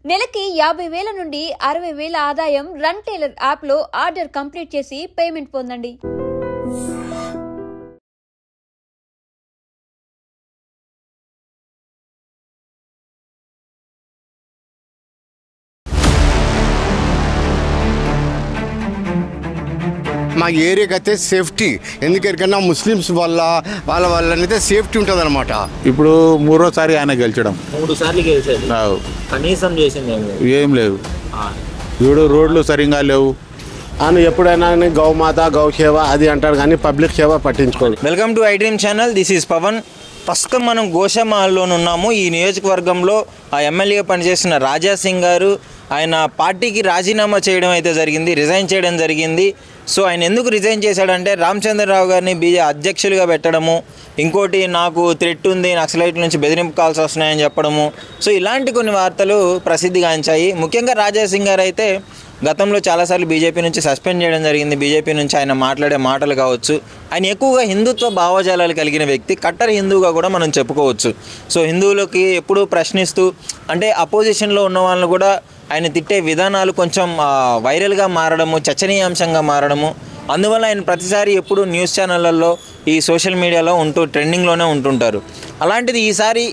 నెలకి 50,000 నుండి 60,000 ఆదాయం రన్ టైలర్ యాప్లో ఆర్డర్ కంప్లీట్ చేసి పేమెంట్ పొందండి. మా ఏరియాకి అయితే సేఫ్టీ ఎందుకన్నా ముస్లిమ్స్ వాళ్ళనైతే సేఫ్టీ ఉంటుంది అనమాట. ఇప్పుడు మూడోసారి ఆయన గెలిచడం 3 సార్లు గెలిచాడు. కనీసం చేసింది ఏం లేవు. ఇప్పుడు రోడ్లు సరిగా లేవు. అని ఎప్పుడైనా గౌమాత గౌసేవ అది అంటారు కానీ పబ్లిక్ సేవ పట్టించుకోండి. Welcome to iDream channel. This is Pavan. ప్రస్తుతం మనం గోషామహల్లో ఉన్నాము. ఈ నియోజకవర్గంలో ఆ ఎమ్మెల్యేగా పనిచేస్తున్న రాజా సింగ్ గారు ఆయన పార్టీకి రాజీనామా చేయడం అయితే జరిగింది, రిజైన్ చేయడం జరిగింది. సో ఆయన ఎందుకు రిజైన్ చేశాడంటే రామచంద్రరావు గారిని అధ్యక్షులుగా పెట్టడము, ఇంకోటి నాకు థ్రెట్ ఉంది, నక్సలైట్ల నుంచి బెదిరింపు కాల్స్ వస్తున్నాయని చెప్పడము. సో ఇలాంటి కొన్ని వార్తలు ప్రసిద్ధిగాంచాయి. ముఖ్యంగా రాజా సింగ్ గారు అయితే గతంలో చాలాసార్లు బీజేపీ నుంచి సస్పెండ్ చేయడం జరిగింది. బీజేపీ నుంచి ఆయన మాట్లాడే మాటలు కావచ్చు, ఆయన ఎక్కువగా హిందుత్వ భావజాలాలు కలిగిన వ్యక్తి, కట్టర్ హిందువుగా కూడా మనం చెప్పుకోవచ్చు. సో హిందువులకి ఎప్పుడూ ప్రశ్నిస్తూ అంటే అపోజిషన్లో ఉన్న వాళ్ళని కూడా ఆయన తిట్టే విధానాలు కొంచెం వైరల్గా మారడము, చర్చనీయాంశంగా మారడము. అందువల్ల ఆయన ప్రతిసారి ఎప్పుడు న్యూస్ ఛానళ్ళల్లో ఈ సోషల్ మీడియాలో ట్రెండింగ్లోనే ఉంటుంటారు. అలాంటిది ఈసారి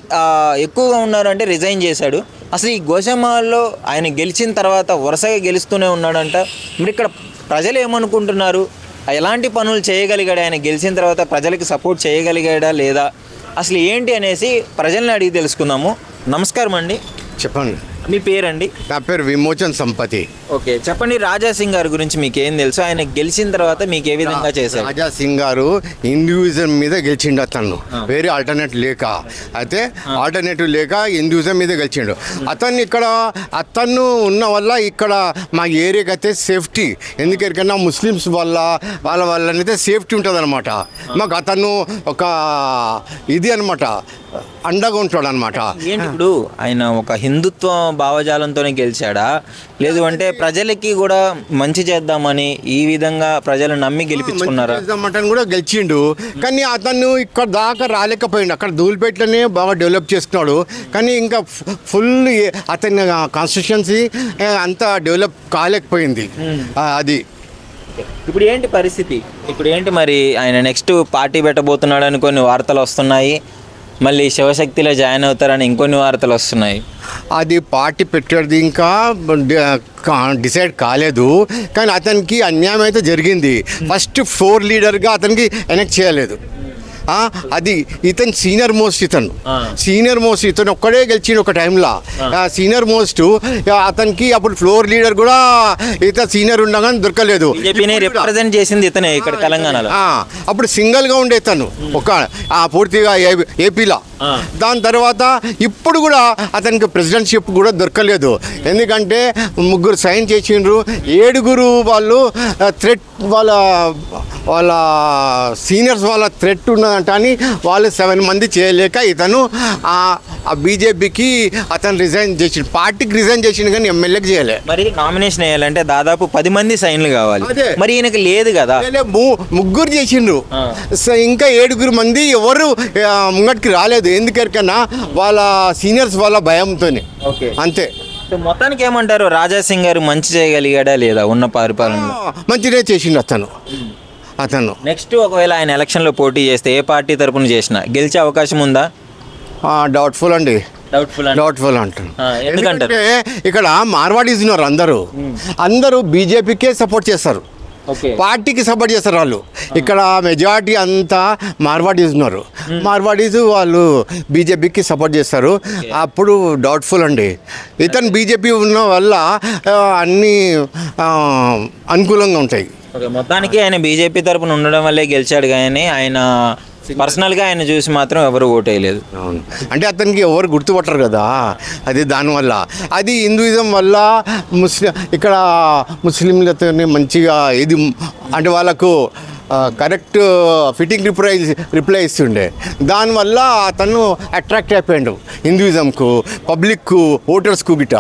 ఎక్కువగా ఉన్నారంటే రిజైన్ చేశాడు. అసలు ఈ గోషామహల్లో ఆయన గెలిచిన తర్వాత వరుసగా గెలుస్తూనే ఉన్నాడంట. మరి ఇక్కడ ప్రజలు ఏమనుకుంటున్నారు, ఎలాంటి పనులు చేయగలిగాడు, ఆయన గెలిచిన తర్వాత ప్రజలకు సపోర్ట్ చేయగలిగాడా లేదా, అసలు ఏంటి అనేసి ప్రజల్ని అడిగి తెలుసుకుందాము. నమస్కారం అండి. చెప్పండి. మీ పేరండి? నా పేరు విమోచన్ సంపతి. ఓకే, చెప్పండి. రాజా సింగ్ గారి గురించి మీకు ఏం తెలుసు, ఆయన గెలిచిన తర్వాత మీకు ఏ విధంగా చేశారు? రాజా సింగ్ గారు హిందూయిజం మీద గెలిచిండు. అతను వేరే ఆల్టర్నేటివ్ లేక హిందూయిజం మీద గెలిచిండు. అతను ఉన్న వల్ల ఇక్కడ మా ఏరియాకి అయితే సేఫ్టీ ఎందుకన్నా ముస్లిమ్స్ వాళ్ళనైతే సేఫ్టీ ఉంటుంది అనమాట. మాకు అతను ఒక ఇది అనమాట, అండగా ఉంటాడు అనమాట. ఏంటి ఇప్పుడు ఆయన ఒక హిందుత్వ భావజాలంతోనే గెలిచాడా, లేదు అంటే ప్రజలకి కూడా మంచి చేద్దామని ఈ విధంగా ప్రజలు నమ్మి గెలిపించుకున్నారా? కూడా గెలిచిండు, కానీ అతను ఇక్కడ దాకా రాలేకపోయిండు. అక్కడ ధూళిపేటలోనే బాగా డెవలప్ చేసుకున్నాడు, కానీ ఇంకా ఫుల్ అతని కాన్స్టిట్యుయెన్సీ అంతా డెవలప్ కాలేకపోయింది. అది ఇప్పుడు ఏంటి పరిస్థితి? ఇప్పుడు ఏంటి మరి ఆయన నెక్స్ట్ పార్టీ పెట్టబోతున్నాడు అని కొన్ని వార్తలు వస్తున్నాయి, మళ్ళీ శివశక్తిలో జాయిన్ అవుతారని ఇంకొన్ని వార్తలు వస్తున్నాయి. అది పార్టీ పెట్టేది ఇంకా డిసైడ్ కాలేదు, కానీ అతనికి అన్యాయం అయితే జరిగింది. ఫస్ట్ 4 లీడర్గా అతనికి ఎలక్ట్ చేయలేదు. అది ఇతను సీనియర్ మోస్ట్ ఇతను ఒక్కడే గెలిచిండు ఒక టైంలో. సీనియర్ మోస్ట్ అతనికి అప్పుడు ఫ్లోర్ లీడర్ కూడా ఇతను సీనియర్ ఉండగా దొరకలేదు. రిప్రజెంట్ చేసింది ఇతనే ఇక్కడ తెలంగాణలో. అప్పుడు సింగిల్గా ఉండే తను ఒక పూర్తిగా ఏపీలో. దాని తర్వాత ఇప్పుడు కూడా అతనికి ప్రెసిడెంట్షిప్ కూడా దొరకలేదు. ఎందుకంటే 3 సైన్ చేసిండ్రు, 7 వాళ్ళు థ్రెట్ వాళ్ళ సీనియర్స్ వాళ్ళ థ్రెట్ ఉన్నదంట అని వాళ్ళు 7 మంది చేయలేక ఇతను బీజేపీకి అతను రిజైన్ చేసిండు. పార్టీకి రిజైన్ చేసిండు కానీ ఎమ్మెల్యేకి చేయలే. మరి నామినేషన్ వేయాలంటే దాదాపు 10 మంది సైన్లు కావాలి, మరి ఈయనకి లేదు కదా. 3 చేసిండ్రు, ఇంకా 7 మంది ఎవరు ముంగటికి రాలేదు. ఎందుకన్నా వాళ్ళ సీనియర్స్ వాళ్ళ భయంతో అంతే. మొత్తానికి ఏమంటారు, రాజా సింగ్ గారు మంచి చేయగలిగాడా లేదా ఉన్న పరిపాలనలో? మంచిగా చేసిండు అతను. నెక్స్ట్ ఒకవేళ ఆయన ఎలక్షన్లో పోటీ చేస్తే ఏ పార్టీ తరపున చేసినా గెలిచే అవకాశం ఉందా? డౌట్ఫుల్ అంటారు. ఎందుకంటే ఇక్కడ మార్వాడీస్ ఉన్నారు, అందరూ బీజేపీకే సపోర్ట్ చేస్తారు, పార్టీకి సపోర్ట్ చేస్తారు వాళ్ళు. ఇక్కడ మెజారిటీ అంతా మార్వాడీస్ ఉన్నారు, మార్వాడీస్ వాళ్ళు బీజేపీకి సపోర్ట్ చేస్తారు. అప్పుడు డౌట్ఫుల్ అండి. ఇతను బీజేపీ ఉన్న వల్ల అన్నీ అనుకూలంగా ఉంటాయి. మొత్తానికి ఆయన బీజేపీ తరపున ఉండడం వల్లే గెలిచాడు, కానీ ఆయన పర్సనల్గా ఆయన చూసి మాత్రం ఎవరు ఓటేయలేదు. అవును, అంటే అతనికి ఎవరు గుర్తుపట్టరు కదా, అది దానివల్ల. అది హిందూయిజం వల్ల ఇక్కడ ముస్లింలతో మంచిగా ఇది అంటే వాళ్ళకు కరెక్ట్ ఫిట్టింగ్ రిప్లై ఇస్తుండే. దానివల్ల అతను అట్రాక్ట్ అయిపోయాడు హిందూయిజంకు, పబ్లిక్కు, ఓటర్స్కు గిట్ట.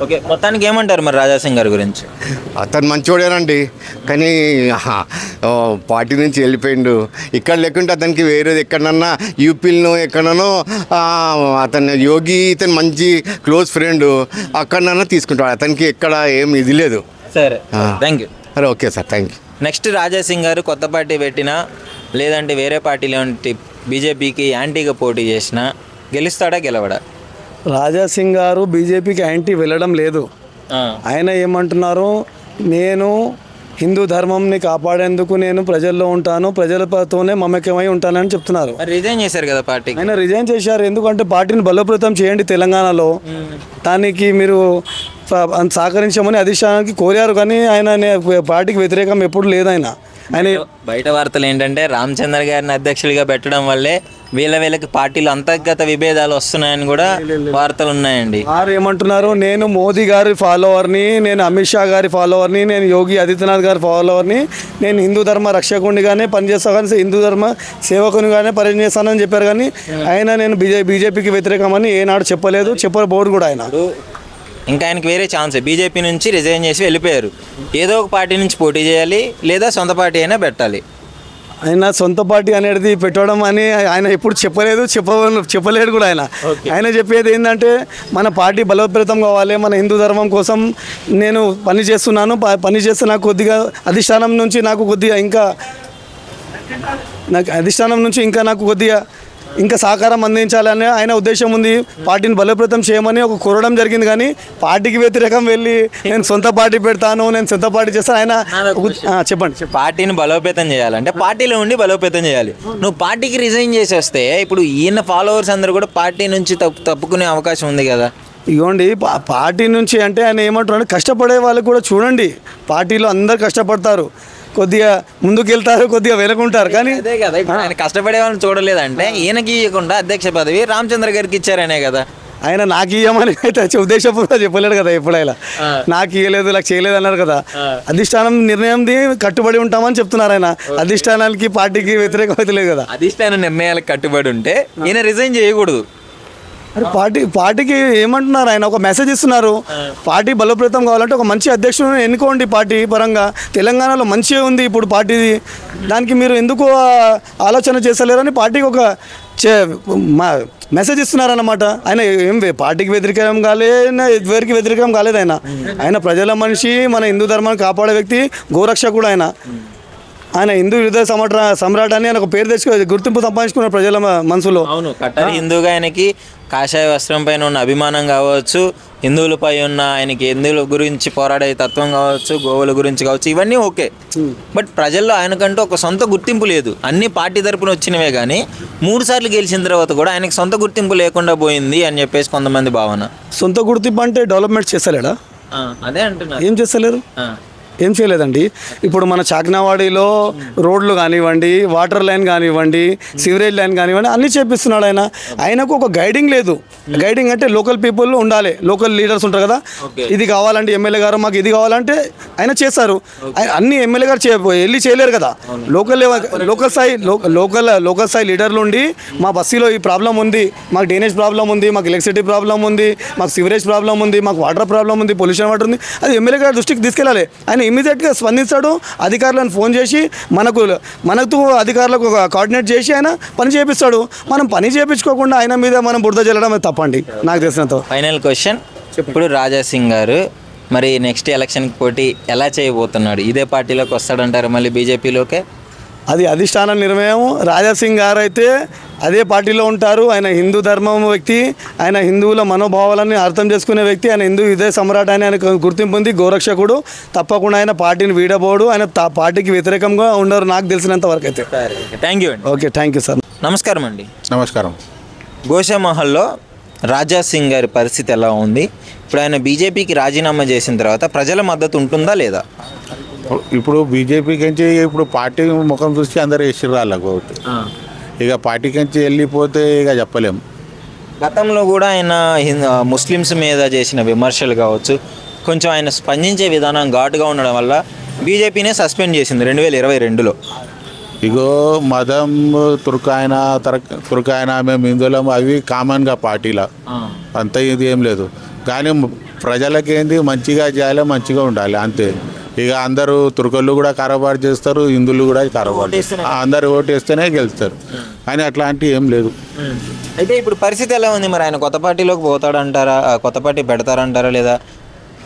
ఓకే, మొత్తానికి ఏమంటారు మరి రాజాసింగ్ గారి గురించి? అతను మంచోడేనండి, కానీ పార్టీ నుంచి వెళ్ళిపోయిండు. ఇక్కడ లేకుంటే అతనికి వేరేది ఎక్కడన్నా యూపీలో ఎక్కడనో అతను యోగి ఇతను మంచి క్లోజ్ ఫ్రెండ్, అక్కడన్నా తీసుకుంటాడు. అతనికి ఎక్కడ ఏం ఇది లేదు. సరే, థ్యాంక్ యూ. అరే okay sir, thank you. Next Rajasingh గారు కొత్త పార్టీ పెట్టినా లేదంటే వేరే పార్టీలో బీజేపీకి యాంటీగా పోటీ చేసినా గెలుస్తాడా గెలవడా? రాజాసింగ్ గారు బీజేపీకి యాంటీ వెళ్ళడం లేదు. ఆయన ఏమంటున్నారు, నేను హిందూ ధర్మంని కాపాడేందుకు నేను ప్రజల్లో ఉంటాను, ప్రజలతోనే మమేకమై ఉంటానని చెప్తున్నారు. రిజైన్ చేశారు కదా పార్టీ. ఆయన రిజైన్ చేశారు, ఎందుకంటే పార్టీని బలోపేతం చేయండి తెలంగాణలో, దానికి మీరు సహకరించమని అధిష్టానానికి కోరారు. కానీ ఆయన పార్టీకి వ్యతిరేకం ఎప్పుడు లేదు. ఆయన బయట వార్తలు ఏంటంటే రామచంద్ర గారిని అధ్యక్షుడిగా పెట్టడం వల్లే వీళ్ళకి పార్టీలు అంతర్గత విభేదాలు వస్తున్నాయని కూడా వార్తలు ఉన్నాయండి. వారు ఏమంటున్నారు, నేను మోదీ గారి ఫాలోవర్ని, నేను అమిత్ షా గారి ఫాలోవర్ని, నేను యోగి ఆదిత్యనాథ్ గారి ఫాలోవర్ని, నేను హిందూ ధర్మ రక్షకునిగానే పనిచేస్తాను, కానీ హిందూ ధర్మ సేవకునిగానే పనిచేస్తానని చెప్పారు. కానీ ఆయన నేను బీజేపీకి వ్యతిరేకమని ఏనాడు చెప్పలేదు, చెప్పబోడు కూడా. ఆయన ఇంకా ఆయనకి వేరే ఛాన్స్, బీజేపీ నుంచి రిజైన్ చేసి వెళ్ళిపోయారు. ఏదో ఒక పార్టీ నుంచి పోటీ చేయాలి, లేదా సొంత పార్టీ అయినా పెట్టాలి. ఆయన సొంత పార్టీ అనేది పెట్టడం అని ఆయన ఎప్పుడు చెప్పలేడు కూడా. ఆయన చెప్పేది ఏంటంటే, మన పార్టీ బలోపేతం కావాలి, మన హిందూ ధర్మం కోసం నేను పని చేస్తున్నాను, పని చేస్తే నాకు కొద్దిగా అధిష్టానం నుంచి నాకు కొద్దిగా ఇంకా సహకారం అందించాలని ఆయన ఉద్దేశం ఉంది. పార్టీని బలోపేతం చేయమని కోరడం జరిగింది. కానీ పార్టీకి వ్యతిరేకం వెళ్ళి నేను సొంత పార్టీ పెడతాను, నేను సొంత పార్టీ చేస్తాను ఆయన చెప్పండి. పార్టీని బలోపేతం చేయాలంటే పార్టీలో ఉండి బలోపేతం చేయాలి. నువ్వు పార్టీకి రిజైన్ చేసేస్తే ఇప్పుడు ఈయన ఫాలోవర్స్ అందరూ కూడా పార్టీ నుంచి తప్పుకునే అవకాశం ఉంది కదా. ఇగోండి, పార్టీ నుంచి అంటే ఆయన ఏమంటున్నాడు, కష్టపడే వాళ్ళు కూడా చూడండి, పార్టీలో అందరు కష్టపడతారు, కొద్దిగా ముందుకు వెళ్తారు, కొద్దిగా వెనుకుంటారు. కానీ అదే కదా, ఇప్పుడు ఆయన కష్టపడే వాళ్ళని చూడలేదంటే ఈయనకి ఇవ్వకుండా అధ్యక్ష పదవి రామచంద్ర గారికి ఇచ్చారనే కదా. ఆయన నాకు ఇవ్వమని అయితే ఉద్దేశపూర్వకంగా చెప్పలేడు కదా. ఎప్పుడైనా నాకు ఇవ్వలేదు, నాకు చేయలేదు అన్నారు కదా. అధిష్టానం నిర్ణయంది కట్టుబడి ఉంటామని చెప్తున్నారు. ఆయన అధిష్టానానికి పార్టీకి వ్యతిరేకం అయితే లేదు కదా. అధిష్టాన నిర్ణయాలకు కట్టుబడి ఉంటే ఈయన రిజైన్ చేయకూడదు. పార్టీకి ఏమంటున్నారు, ఆయన ఒక మెసేజ్ ఇస్తున్నారు, పార్టీ బలోపేతం కావాలంటే ఒక మంచి అధ్యక్షుడిని ఎన్నుకోండి. పార్టీ పరంగా తెలంగాణలో మంచిగా ఉంది ఇప్పుడు పార్టీది, దానికి మీరు ఎందుకు ఆలోచన చేస్తలేరని పార్టీకి ఒక మెసేజ్ ఇస్తున్నారన్నమాట. ఆయన ఏం పార్టీకి వ్యతిరేకం కాలేదు, ఎవరికి వ్యతిరేకం కాలేదు. ఆయన ప్రజల మనిషి, మన హిందూ ధర్మాన్ని కాపాడే వ్యక్తి, గోరక్షకుడు. ఆయన హిందూ హృదయ సమ్రాట్ అని ఆయన ఒక పేరు తెచ్చుకో గుర్తింపు సంపాదించుకున్నారు ప్రజల మనసులో. అవును, కట్టర్ హిందూగా ఆయనకి కాషాయ వస్త్రం పైన ఉన్న అభిమానం కావచ్చు, హిందువులపై ఉన్న ఆయనకి హిందువుల గురించి పోరాడే తత్వం కావచ్చు, గోవుల గురించి కావచ్చు, ఇవన్నీ ఓకే. బట్ ప్రజల్లో ఆయనకంటూ ఒక సొంత గుర్తింపు లేదు. అన్ని పార్టీ తరపున వచ్చినవే కానీ 3 సార్లు గెలిచిన తర్వాత కూడా ఆయనకి సొంత గుర్తింపు లేకుండా పోయింది అని చెప్పేసి కొంతమంది భావన. సొంత గుర్తింపు అంటే డెవలప్మెంట్ చేస్తలేడా? అదే అంటున్నారు. ఏం చేస్తలేరు, ఏం చేయలేదండి. ఇప్పుడు మన చాక్నావాడిలో రోడ్లు కానివ్వండి, వాటర్ లైన్ కానివ్వండి, సివరేజ్ లైన్ కానివ్వండి, అన్నీ చేపిస్తున్నాడు. ఆయనకు ఒక గైడింగ్ లేదు. గైడింగ్ అంటే లోకల్ పీపుల్ ఉండాలి, లోకల్ లీడర్స్ ఉంటారు కదా. ఇది కావాలంటే ఎమ్మెల్యే గారు మాకు ఇది కావాలంటే ఆయన చేస్తారు. అన్ని ఎమ్మెల్యే గారు వెళ్ళి చేయలేరు కదా. లోకల్ స్థాయి లీడర్లు ఉండి మా బస్తీలో ఈ ప్రాబ్లం ఉంది, మాకు డ్రైనేజ్ ప్రాబ్లం ఉంది, మాకు ఎలక్ట్రిసిటీ ప్రాబ్లం ఉంది, మాకు సివరేజ్ ప్రాబ్లం ఉంది, మాకు వాటర్ ప్రాబ్లం ఉంది, పొల్యూషన్ వాటర్ ఉంది, అది ఎమ్మెల్యే గారి దృష్టికి తీసుకెళ్ళాలి. ఆయన ఇమీడియట్గా స్పందిస్తాడు. అధికారులను ఫోన్ చేసి మనకు అధికారులకు కోఆర్డినేట్ చేసి ఆయన పని చేపిస్తాడు. మనం పని చేయించుకోకుండా ఆయన మీద మనం బురద జల్లడం తప్పండి నాకు తెలిసినంత. ఫైనల్ క్వశ్చన్, ఇప్పుడు రాజాసింగ్ గారు మరి నెక్స్ట్ ఎలక్షన్కి పోటీ ఎలా చేయబోతున్నాడు? ఇదే పార్టీలోకి వస్తాడంటారు మళ్ళీ బీజేపీలోకే? అది అధిష్టాన నిర్ణయం. రాజాసింగ్ గారు అయితే అదే పార్టీలో ఉంటారు. ఆయన హిందూ ధర్మం వ్యక్తి, ఆయన హిందువుల మనోభావాలని అర్థం చేసుకునే వ్యక్తి, ఆయన హిందూ హృదయ సమ్రాట్ అని ఆయన గుర్తింపు ఉంది, గోరక్షకుడు. తప్పకుండా ఆయన పార్టీని వీడబోడు, ఆయన పార్టీకి వ్యతిరేకంగా ఉండరు నాకు తెలిసినంత వరకు అయితే. థ్యాంక్ యూ అండి. Okay, thank you sir. నమస్కారం అండి. నమస్కారం. గోషామహల్లో రాజాసింగ్ గారి పరిస్థితి ఎలా ఉంది? ఇప్పుడు ఆయన బీజేపీకి రాజీనామా చేసిన తర్వాత ప్రజల మద్దతు ఉంటుందా లేదా? ఇప్పుడు బీజేపీకి నుంచి ఇప్పుడు పార్టీ ముఖం చూసి అందరూ వేసిర్రు వాళ్ళకు. ఇక పార్టీకి నుంచి వెళ్ళిపోతే ఇక చెప్పలేం. గతంలో కూడా ఆయన ముస్లిమ్స్ మీద చేసిన విమర్శలు కావచ్చు, కొంచెం ఆయన స్పందించే విధానం ఘాటుగా ఉండడం వల్ల బీజేపీనే సస్పెండ్ చేసింది 2022లో. ఇగో మతం తుర్కాయన మేము హిందువులం అవి కామన్గా పార్టీలో అంత ఇది ఏం లేదు. కానీ ప్రజలకేంది మంచిగా చేయాలి, మంచిగా ఉండాలి అంతే. ఇక అందరూ తుర్కళ్ళు కూడా కారోబార్ చేస్తారు, హిందువులు కూడా కారోబార్ చేస్తారు. అందరు ఓటేస్తేనే గెలుస్తారు, కానీ అట్లాంటివి ఏం లేదు. అయితే ఇప్పుడు పరిస్థితి ఎలా ఉంది మరి? ఆయన కొత్త పార్టీలోకి పోతాడంటారా, కొత్త పార్టీ పెడతారంటారా, లేదా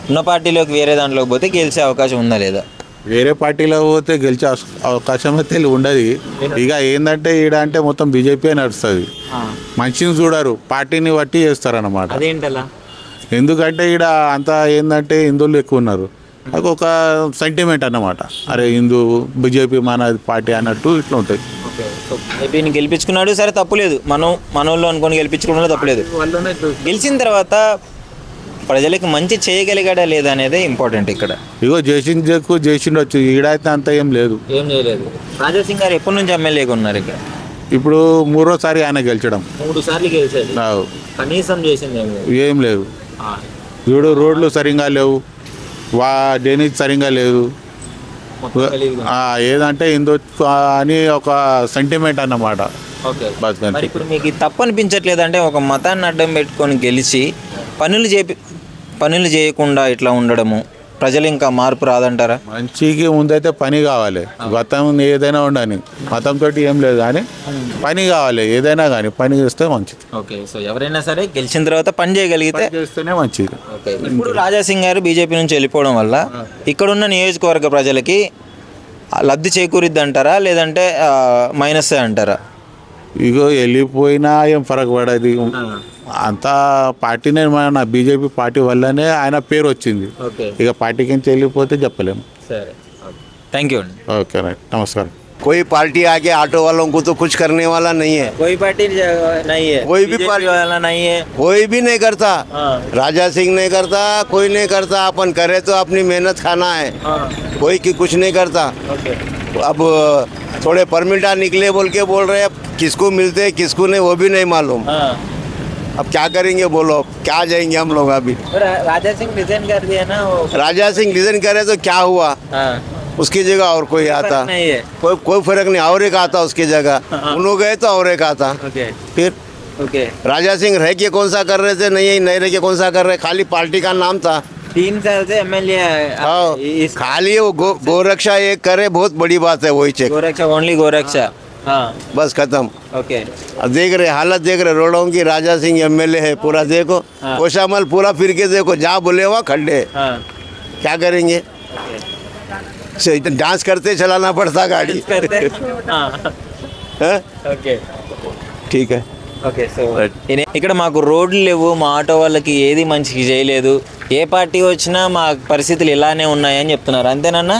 ఉన్న పార్టీలోకి వేరే దాంట్లోకి పోతే గెలిచే అవకాశం ఉందా లేదా? వేరే పార్టీలో పోతే గెలిచే అవకాశం అయితే ఉండదు. ఇక ఏంటంటే ఈడ అంటే మొత్తం బీజేపీ నడుస్తుంది, మనిషిని చూడరు, పార్టీని బట్టి చేస్తారన్నమాట. అదేంటలా? ఎందుకంటే ఈడ అంతా ఏంటంటే హిందువులు ఎక్కువ ఉన్నారు, అది ఒక సెంటిమెంట్ అన్నమాట. అరే హిందూ బీజేపీ మన పార్టీ అన్నట్టు ఇట్లా ఉంటుంది. బీజేపీని గెలిపించుకున్నాడు, సరే తప్పులేదు, మనోళ్ళు అనుకొని గెలిపించుకున్నా తప్పులేదు. గెలిచిన తర్వాత ప్రజలకు మంచి చేయగలిగాడా లేదా అనేది ఇంపార్టెంట్ ఇక్కడ. ఇగో చేసిండొచ్చు, ఈడైతే అంత ఏం లేదు, ఏం చేయలేదు. రాజాసింగ్ గారు ఎప్పటి నుంచి ఎమ్మెల్యేగా ఉన్నారు ఇక్కడ? ఇప్పుడు 3వ ఆయన గెలిచడం. 3 సార్లు గెలిచాడు, కనీసం చేసింది ఏం లేదు. ఇప్పుడు రోడ్లు సరిగ్గా లేవు, డ్రైనేజ్ సరిగ్గా లేదు, ఏదంటే హిందుత్వ అని ఒక సెంటిమెంట్ అన్నమాట. ఇప్పుడు మీకు తప్పు అనిపించట్లేదు అంటే ఒక మతాన్ని అడ్డం పెట్టుకొని గెలిచి పనులు చేయకుండా ఇట్లా ఉండడము, ప్రజలు ఇంకా మార్పు రాదంటారా? మంచికి ముందైతే పని కావాలి, గతం ఏదైనా ఉండని, మతంతో ఏం లేదు, కానీ పని కావాలి, ఏదైనా కానీ పని చేస్తే మంచిది. ఓకే, సో ఎవరైనా సరే గెలిచిన తర్వాత పని చేయగలిగితే చేస్తేనే మంచిది. ఇప్పుడు రాజాసింగ్ గారు బీజేపీ నుంచి వెళ్ళిపోవడం వల్ల ఇక్కడున్న నియోజకవర్గ ప్రజలకి లబ్ధి చేకూరిద్ది అంటారా, లేదంటే మైనస్ అంటారా? ఇగో వెళ్ళిపోయినా ఏం ఫరక్ పడది, అంతా పార్టీనే, మన బీజేపీ పార్టీ వల్లనే ఆయన పేరు వచ్చింది. ఇక పార్టీకి నుంచి వెళ్ళిపోతే చెప్పలేము. సరే, థ్యాంక్ యూ. ఓకే రైట్, నమస్కారం. कोई पार्टी आके ऑटो वालों को तो कुछ करने वाला नहीं है, कोई पार्टी नहीं है, कोई भी पार्टी वाला नहीं है, कोई भी नहीं करता। राजा सिंह नहीं करता, कोई नहीं करता, अपन करे तो अपनी मेहनत खाना है, कोई की कुछ नहीं करता। अब थोड़े परमिटा निकले बोल के बोल रहे, अब किसको मिलते किसको नहीं वो भी नहीं मालूम। अब क्या करेंगे बोलो, क्या जाएंगे हम लोग अभी? राजा सिंह रिजाइन कर दिया ना, राजा सिंह रिजाइन करे तो क्या हुआ, उसकी जगह और कोई आता, कोई फर्क नहीं, और एक आता उसकी जगह, उन लोग गए तो और एक आता। फिर राजा सिंह रह के कौन सा कर रहे थे, नहीं रह के कौन सा कर रहे, खाली पार्टी का नाम था। 3 साल से एमएलए खाली वो गोरक्षा एक करे, बहुत बड़ी बात है, वही चेक गोरक्षा, ओनली गोरक्षा, बस खत्म। ओके, अब देख रहे हालत, देख रहे रोडों की, राजा सिंह एमएलए है, पूरा देखो, कोशामल पूरा फिर के देखो, जहाँ बोले वहाँ खड्डे, क्या करेंगे? डांस करते चलाना पड़ता गाड़ी। ठीक है, ఓకే. సో ఇక్కడ మాకు రోడ్లు లేవు, మా ఆటో వాళ్ళకి ఏది మంచిగా చేయలేదు, ఏ పార్టీ వచ్చినా మా పరిస్థితులు ఇలానే ఉన్నాయని చెప్తున్నారు, అంతేనన్నా?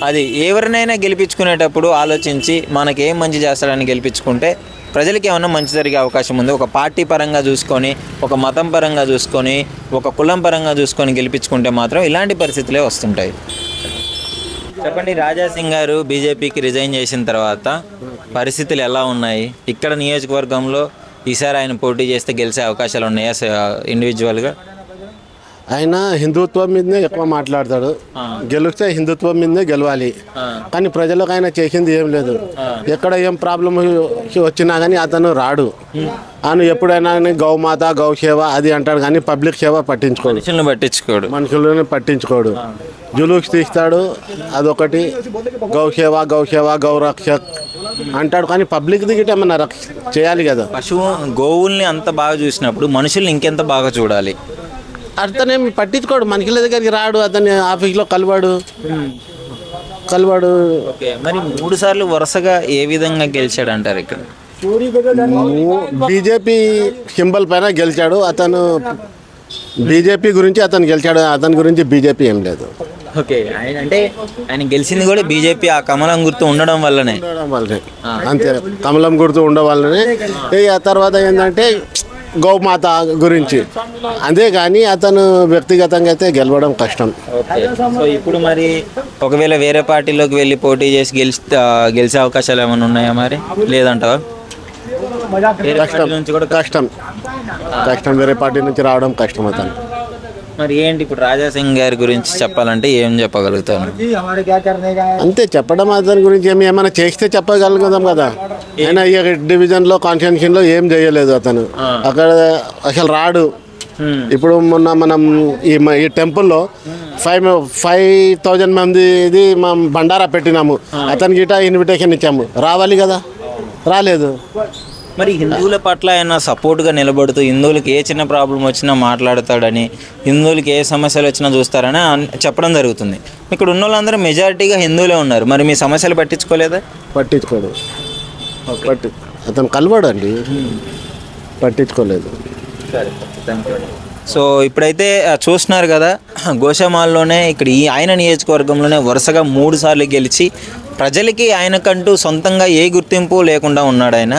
అది ఎవరినైనా గెలిపించుకునేటప్పుడు ఆలోచించి మనకేం మంచి చేస్తాడని గెలిపించుకుంటే ప్రజలకి ఏమన్నా మంచి జరిగే అవకాశం ఉంది. ఒక పార్టీ పరంగా చూసుకొని, ఒక మతం పరంగా చూసుకొని, ఒక కులం పరంగా చూసుకొని గెలిపించుకుంటే మాత్రం ఇలాంటి పరిస్థితులే వస్తుంటాయి. చెప్పండి, రాజాసింగ్ గారు బీజేపీకి రిజైన్ చేసిన తర్వాత పరిస్థితులు ఎలా ఉన్నాయి? ఇక్కడ నియోజకవర్గంలో ఈసారి ఆయన పోటీ చేస్తే గెలిచే అవకాశాలు ఉన్నాయా ఇండివిజువల్గా? ఆయన హిందుత్వం మీదనే ఎక్కువ మాట్లాడతాడు, గెలిస్తే హిందుత్వం మీదనే గెలవాలి, కానీ ప్రజలకు ఆయన చేసింది ఏం లేదు. ఎక్కడ ఏం ప్రాబ్లం వచ్చినా కానీ అతను రాడు. ఆయన ఎప్పుడైనా గౌమాత గౌసేవ అది అంటాడు, కానీ పబ్లిక్ సేవ పట్టించుకోడు, మనుషులను పట్టించుకోడు. జులూస్ తీస్తాడు, అదొకటి, గౌసేవ గౌరక్షక్ అంటాడు, కానీ పబ్లిక్ దిగితే ఏమన్నా చేయాలి కదా. పశువు గోవుల్ని అంత బాగా చూసినప్పుడు మనుషుల్ని ఇంకెంత బాగా చూడాలి. అతనేమి పట్టించుకోడు, మనుషుల దగ్గరికి రాడు, అతని ఆఫీస్లో కలవాడు. మరి 3 సార్లు వరుసగా ఏ విధంగా గెలిచాడు అంటారు? ఇక్కడ బీజేపీ సింబల్ పైన గెలిచాడు అతను, బీజేపీ గురించి అతను గెలిచాడు, అతని గురించి బీజేపీ ఏం లేదు. ఓకే, అంటే ఆయన గెలిచింది కూడా బీజేపీ ఆ కమలం గుర్తు ఉండడం వల్లనే, అంతే, కమలం గుర్తు ఉండడం వల్లనే. ఆ తర్వాత ఏంటంటే గౌమాత గురించి, అదే కానీ అతను వ్యక్తిగతంగా అయితే గెలవడం కష్టం. సో ఇప్పుడు మరి ఒకవేళ వేరే పార్టీలోకి వెళ్ళి పోటీ చేసి గెలిచే అవకాశాలు ఏమైనా ఉన్నాయా మరి? లేదంటావా? కష్టం, వేరే పార్టీ నుంచి రావడం కష్టం అతను. మరి ఏంటి ఇప్పుడు రాజాసింగ్ గారి గురించి చెప్పాలంటే ఏం చెప్పగలుగుతాను? అంతే, చెప్పడం అతని గురించి ఏమైనా చేస్తే చెప్పగలుగుతాం కదా. ఆయన ఈ డివిజన్లో కాన్స్టిట్యూన్సీలో ఏం చేయలేదు అతను, అక్కడ అసలు రాడు, ఇప్పుడు మొన్న మనం ఈ టెంపుల్లో 5,000 మంది ఇది మనం బండారా పెట్టినాము, అతనికి గిట ఇన్విటేషన్ ఇచ్చాము, రావాలి కదా, రాలేదు. మరి హిందువుల పట్ల ఆయన సపోర్ట్గా నిలబడుతూ హిందువులకి ఏ చిన్న ప్రాబ్లం వచ్చినా మాట్లాడతాడని, హిందువులకి ఏ సమస్యలు వచ్చినా చూస్తారని చెప్పడం జరుగుతుంది. ఇక్కడ ఉన్న వాళ్ళందరూ మెజారిటీగా హిందువులే ఉన్నారు, మరి మీ సమస్యలు పట్టించుకోలేదా? పట్టించుకోడు, అతను కలవాడు అండి, పట్టించుకోలేదు. సో ఇప్పుడైతే చూస్తున్నారు కదా, గోషామాల్లోనే ఇక్కడ ఈ ఆయన నియోజకవర్గంలోనే వరుసగా 3 సార్లు గెలిచి ప్రజలకి ఆయనకంటూ సొంతంగా ఏ గుర్తింపు లేకుండా ఉన్నాడు. ఆయన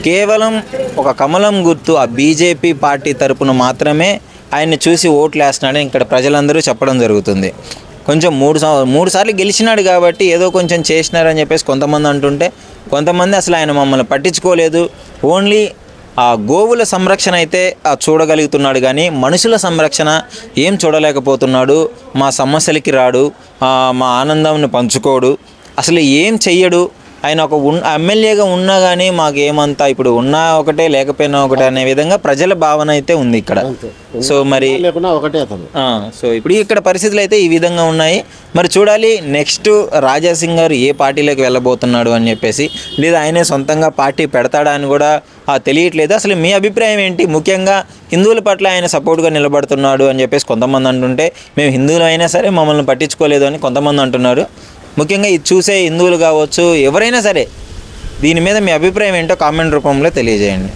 కేవలం ఒక కమలం గుర్తు, ఆ బీజేపీ పార్టీ తరపున మాత్రమే ఆయన్ని చూసి ఓట్లు వేస్తున్నాడని ఇక్కడ ప్రజలందరూ చెప్పడం జరుగుతుంది. కొంచెం 3 సార్లు గెలిచినాడు కాబట్టి ఏదో కొంచెం చేసినారని చెప్పేసి కొంతమంది అంటుంటే, కొంతమంది అసలు ఆయన మమ్మల్ని పట్టించుకోలేదు, ఓన్లీ ఆ గోవుల సంరక్షణ అయితే చూడగలుగుతున్నాడు కానీ మనుషుల సంరక్షణ ఏం చూడలేకపోతున్నాడు, మా సమస్యలకి రాడు, మా ఆనందాన్ని పంచుకోడు, అసలు ఏం చెయ్యడు. ఆయన ఒక ఎమ్మెల్యేగా ఉన్నా కానీ మాకు ఏమంతా ఇప్పుడు ఉన్నా ఒకటే లేకపోయినా ఒకటే అనే విధంగా ప్రజల భావన అయితే ఉంది ఇక్కడ. సో మరి ఒకటే అతను. సో ఇప్పుడు ఇక్కడ పరిస్థితులు అయితే ఈ విధంగా ఉన్నాయి. మరి చూడాలి నెక్స్ట్ రాజాసింగ్ గారు ఏ పార్టీలోకి వెళ్ళబోతున్నాడు అని చెప్పేసి, లేదా ఆయనే సొంతంగా పార్టీ పెడతాడా అని కూడా తెలియట్లేదు. అసలు మీ అభిప్రాయం ఏంటి? ముఖ్యంగా హిందువుల పట్ల ఆయన సపోర్ట్గా నిలబడుతున్నాడు అని చెప్పేసి కొంతమంది అంటుంటే, మేము హిందువులు అయినా సరే మమ్మల్ని పట్టించుకోలేదు అని కొంతమంది అంటున్నారు. ముఖ్యంగా ఇది చూసే హిందువులు కావచ్చు, ఎవరైనా సరే దీని మీద మీ అభిప్రాయం ఏంటో కామెంట్ రూపంలో తెలియజేయండి.